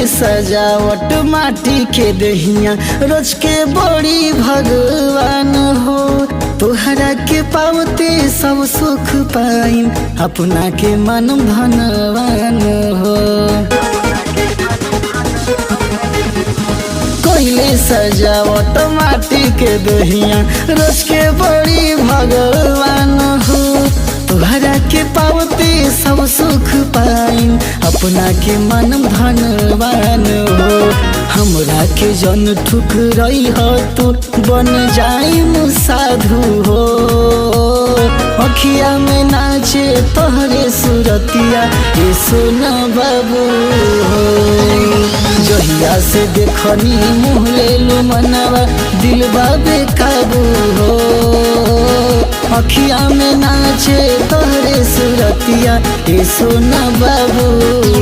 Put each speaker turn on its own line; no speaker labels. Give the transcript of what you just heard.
सजावट माटी के दहिया रोज के बड़ी भगवान हो। तोहरा के पावते सब सुख पाइन अपना के मन धनवान हो। कोइले सजावट माटी के दहिया रोज के बड़ी भगवान हो। तोहरा के पावते सब सुख पाइन अपना के मन धनवान हो। हमरा के जन ठुकरई हो तू बन जाई साधु हो। अखिया में नाचे तोहरे सुरतिया ये सोना बाबू हो। जहिया से देखनी मुँह ले लू मनवा दिल बाबे काबू हो। अखिया में नाचे तोहरे सुरतिया ये सोना बाबू।